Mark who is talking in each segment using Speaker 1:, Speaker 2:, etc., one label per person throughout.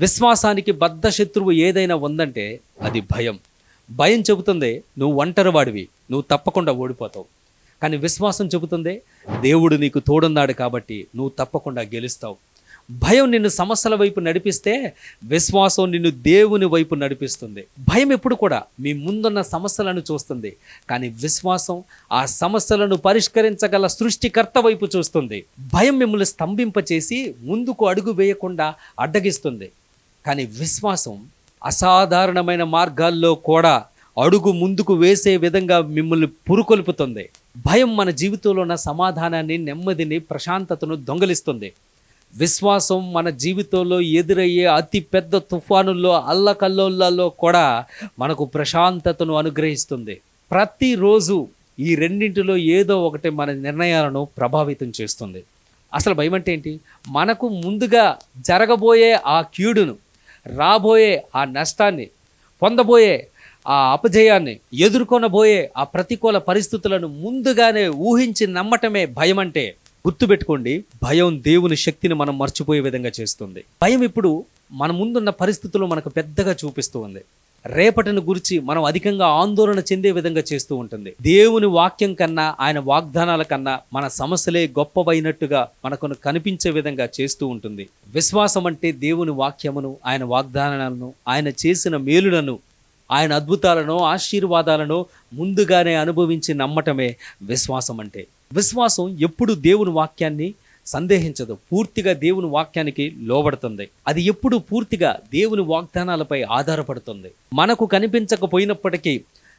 Speaker 1: విశ్వాసానికి బద్ధ శత్రువు ఏదైనా ఉందంటే అది భయం. భయం చెబుతుంది నువ్వు ఒంటరి వాడివి, నువ్వు తప్పకుండా ఓడిపోతావు. కానీ విశ్వాసం చెబుతుంది దేవుడు నీకు తోడున్నాడు కాబట్టి నువ్వు తప్పకుండా గెలుస్తావు. భయం నిన్ను సమస్యల వైపు నడిపిస్తే, విశ్వాసం నిన్ను దేవుని వైపు నడిపిస్తుంది. భయం ఎప్పుడు కూడా మీ ముందున్న సమస్యలను చూస్తుంది, కానీ విశ్వాసం ఆ సమస్యలను పరిష్కరించగల సృష్టికర్త వైపు చూస్తుంది. భయం మిమ్మల్ని స్తంభింపచేసి ముందుకు అడుగు వేయకుండా అడ్డగిస్తుంది, కానీ విశ్వాసం అసాధారణమైన మార్గాల్లో కూడా అడుగు ముందుకు వేసే విధంగా మిమ్మల్ని పురుకొల్పుతుంది. భయం మన జీవితంలో ఉన్న సమాధానాన్ని, నెమ్మదిని, ప్రశాంతతను దొంగలిస్తుంది. విశ్వాసం మన జీవితంలో ఎదురయ్యే అతి పెద్ద తుఫానుల్లో, అల్లకల్లోలలో కూడా మనకు ప్రశాంతతను అనుగ్రహిస్తుంది. ప్రతిరోజు ఈ రెండింటిలో ఏదో ఒకటి మన నిర్ణయాలను ప్రభావితం చేస్తుంది. అసలు భయం అంటే ఏంటి? మనకు ముందుగా జరగబోయే ఆ కీడును, రాబోయే ఆ నష్టాన్ని, పొందబోయే ఆ అపజయాన్ని, ఎదుర్కొనబోయే ఆ ప్రతికూల పరిస్థితులను ముందుగానే ఊహించి నమ్మటమే భయం అంటే. గుర్తుపెట్టుకోండి, భయం దేవుని శక్తిని మనం మర్చిపోయే విధంగా చేస్తుంది. భయం ఇప్పుడు మన ముందున్న పరిస్థితుల్లో మనకు పెద్దగా చూపిస్తూ ఉంది. రేపటిని గురించి మనం అధికంగా ఆందోళన చెందే విధంగా చేస్తూ ఉంటుంది. దేవుని వాక్యం కన్నా, ఆయన వాగ్దానాల కన్నా మన సమస్యలే గొప్పవైనట్టుగా మనకు కనిపించే విధంగా చేస్తూ ఉంటుంది. విశ్వాసం అంటే దేవుని వాక్యమును, ఆయన వాగ్దానాలను, ఆయన చేసిన మేలులను, ఆయన అద్భుతాలను, ఆశీర్వాదాలను ముందుగానే అనుభవించి నమ్మటమే విశ్వాసం అంటే. విశ్వాసం ఎప్పుడు దేవుని వాక్యాన్ని సందేహించదు, పూర్తిగా దేవుని వాక్యానికి లోబడుతుంది. అది ఎప్పుడు పూర్తిగా దేవుని వాగ్దానాలపై ఆధారపడుతుంది. మనకు కనిపించకపోయినప్పటికీ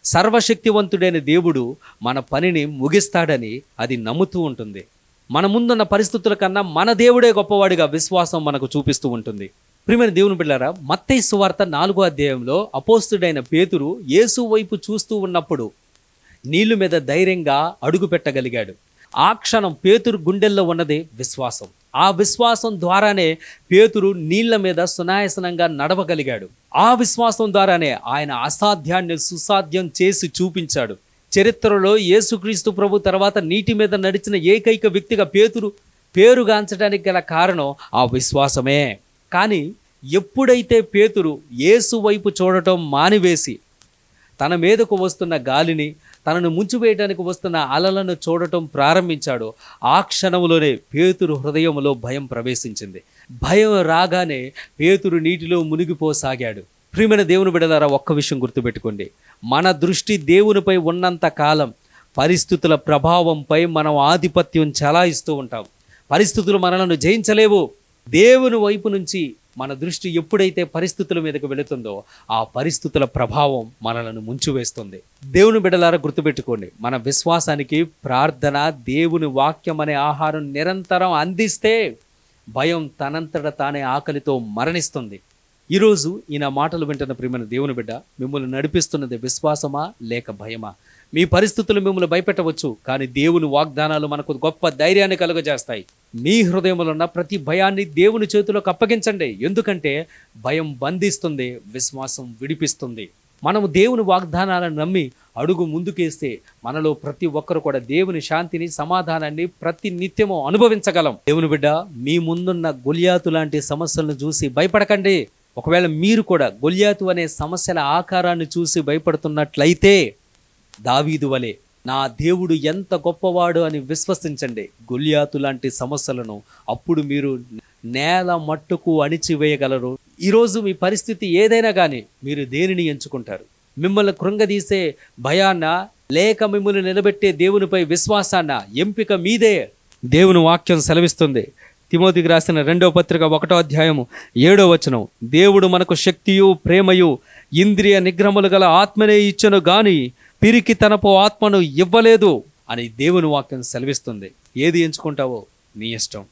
Speaker 1: సర్వశక్తివంతుడైన దేవుడు మన పనిని ముగిస్తాడని అది నమ్ముతూ ఉంటుంది. మన ముందున్న పరిస్థితుల కన్నా మన దేవుడే గొప్పవాడిగా విశ్వాసం మనకు చూపిస్తూ ఉంటుంది. ప్రియమైన దేవుని బిడ్డలారా, మత్తయి సువార్త 4వ అధ్యాయంలో అపోస్తుడైన పేతురు యేసు వైపు చూస్తూ ఉన్నప్పుడు నీళ్ల మీద ధైర్యంగా అడుగు పెట్టగలిగాడు. ఆ క్షణం పేతురు గుండెల్లో ఉన్నది విశ్వాసం. ఆ విశ్వాసం ద్వారానే పేతురు నీళ్ల మీద సునాయాసనంగా నడవగలిగాడు. ఆ విశ్వాసం ద్వారానే ఆయన అసాధ్యాన్ని సుసాధ్యం చేసి చూపించాడు. చరిత్రలో యేసుక్రీస్తు ప్రభు తర్వాత నీటి మీద నడిచిన ఏకైక వ్యక్తిగా పేతురు పేరుగాంచడానికి గల కారణం ఆ విశ్వాసమే. కానీ ఎప్పుడైతే పేతురు యేసు వైపు చూడటం మానివేసి తన మీదకు వస్తున్న గాలిని, తనను ముంచివేయడానికి వస్తున్న అలలను చూడటం ప్రారంభించాడో, ఆ క్షణంలోనే పేతురు హృదయంలో భయం ప్రవేశించింది. భయం రాగానే పేతురు నీటిలో మునిగిపోసాగాడు. ప్రియమైన దేవుని బిడ్డలారా, ఒక్క విషయం గుర్తుపెట్టుకోండి, మన దృష్టి దేవునిపై ఉన్నంత కాలం పరిస్థితుల ప్రభావంపై మనం ఆధిపత్యం చెలాయిస్తూ ఉంటాం. పరిస్థితులు మనలను జయించలేవు. దేవుని వైపు నుంచి మన దృష్టి ఎప్పుడైతే పరిస్థితుల మీదకు వెళుతుందో, ఆ పరిస్థితుల ప్రభావం మనలను ముంచివేస్తుంది. దేవుని బిడ్డలారా, గుర్తుపెట్టుకోండి, మన విశ్వాసానికి ప్రార్థన, దేవుని వాక్యం అనే ఆహారం నిరంతరం అందిస్తే భయం తనంతట తానే ఆకలితో మరణిస్తుంది. ఈరోజు ఈయన మాటలు వింటున్న ప్రియమైన దేవుని బిడ్డ, మిమ్మల్ని నడిపిస్తున్నది విశ్వాసమా లేక భయమా? మీ పరిస్థితులు మిమ్మల్ని భయపెట్టవచ్చు, కానీ దేవుని వాగ్దానాలు మనకు గొప్ప ధైర్యాన్ని కలుగజేస్తాయి. మీ హృదయంలో ఉన్న ప్రతి భయాన్ని దేవుని చేతిలోకి అప్పగించండి. ఎందుకంటే భయం బంధిస్తుంది, విశ్వాసం విడిపిస్తుంది. మనము దేవుని వాగ్దానాలను నమ్మి అడుగు ముందుకేస్తే మనలో ప్రతి ఒక్కరు కూడా దేవుని శాంతిని, సమాధానాన్ని ప్రతి నిత్యము అనుభవించగలం. దేవుని బిడ్డ, మీ ముందున్న గొల్యాతు లాంటి సమస్యలను చూసి భయపడకండి. ఒకవేళ మీరు కూడా గొల్యాతు అనే సమస్యల ఆకారాన్ని చూసి భయపడుతున్నట్లయితే, దావీదు వలె నా దేవుడు ఎంత గొప్పవాడు అని విశ్వసించండి. గొల్యాతు లాంటి సమస్యలను అప్పుడు మీరు నేల మట్టుకు అణిచివేయగలరు. ఈరోజు మీ పరిస్థితి ఏదైనా కానీ మీరు దేనిని ఎంచుకుంటారు? మిమ్మల్ని కృంగదీసే భయాన్న, లేక మిమ్మల్ని నిలబెట్టే దేవునిపై విశ్వాసాన్న? ఎంపిక మీదే. దేవుని వాక్యం సెలవిస్తుంది. తిమోతికి రాసిన 2వ పత్రిక 1వ అధ్యాయము 7వ వచనం, దేవుడు మనకు శక్తియు, ప్రేమయు, ఇంద్రియ నిగ్రహములు గల ఆత్మనే ఇచ్చెను గాని పిరికి తనపు ఆత్మను ఇవ్వలేదు అని దేవుని వాక్యం సెలవిస్తుంది. ఏది ఎంచుకుంటావో నీ ఇష్టం.